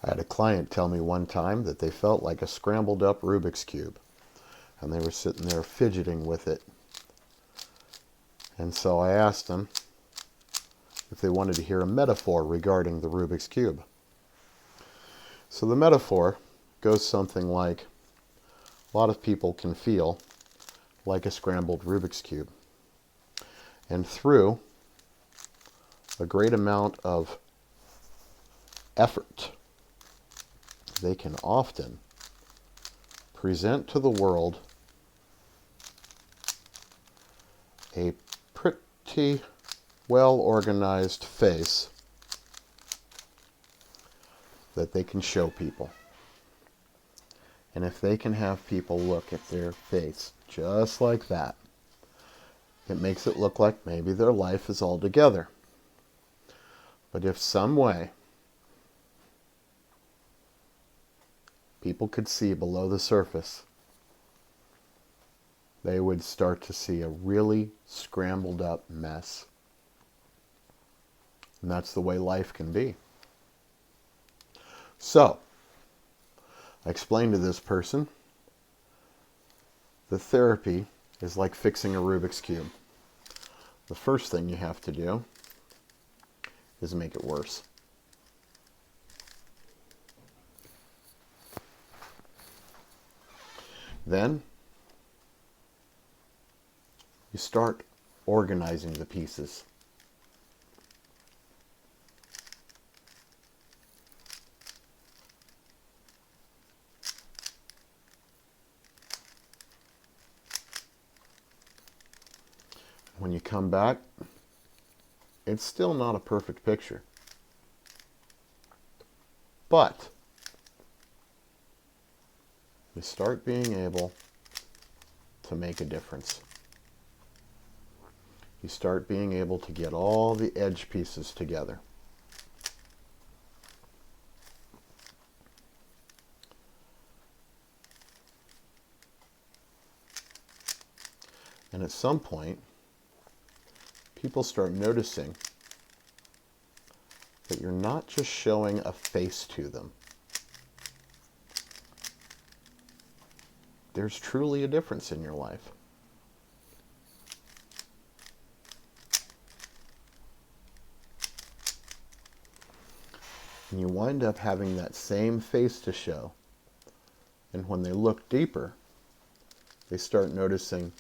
I had a client tell me one time that they felt like a scrambled up Rubik's Cube, and they were sitting there fidgeting with it. And so I asked them if they wanted to hear a metaphor regarding the Rubik's Cube. So the metaphor goes something like, a lot of people can feel like a scrambled Rubik's Cube. And through a great amount of effort, they can often present to the world a pretty well-organized face that they can show people. And if they can have people look at their face just like that, it makes it look like maybe their life is all together. But if some way people could see below the surface, they would start to see a really scrambled up mess. And that's the way life can be. So, I explained to this person, the therapy is like fixing a Rubik's Cube. The first thing you have to do is make it worse. Then you start organizing the pieces. When you come back, it's still not a perfect picture. But you start being able to make a difference. You start being able to get all the edge pieces together. And at some point, people start noticing that you're not just showing a face to them. There's truly a difference in your life. And you wind up having that same face to show. And when they look deeper, they start noticing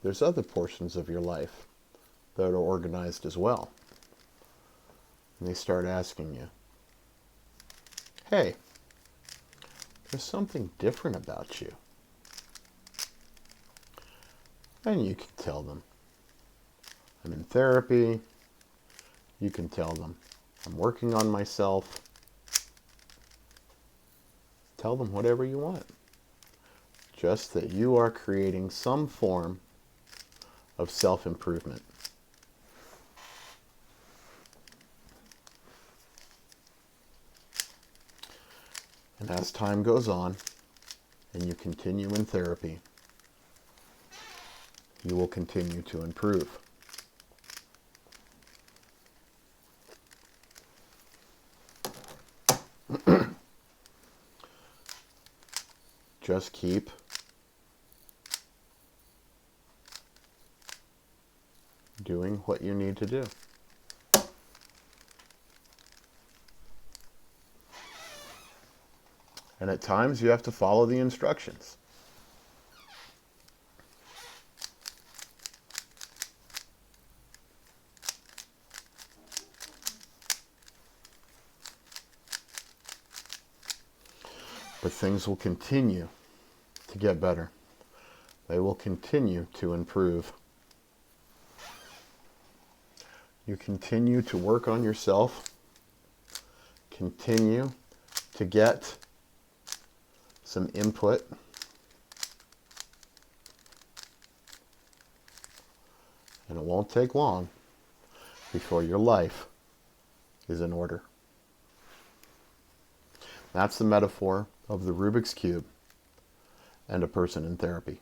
there's other portions of your life that are organized as well. And they start asking you, hey, there's something different about you. And you can tell them, I'm in therapy. You can tell them, I'm working on myself. Tell them whatever you want. Just that you are creating some form of self-improvement. And as time goes on, and you continue in therapy, you will continue to improve. Just keep doing what you need to do. And at times you have to follow the instructions. But things will continue to get better. They will continue to improve. You continue to work on yourself. Continue to get some input. And it won't take long before your life is in order. That's the metaphor of the Rubik's Cube and a person in therapy.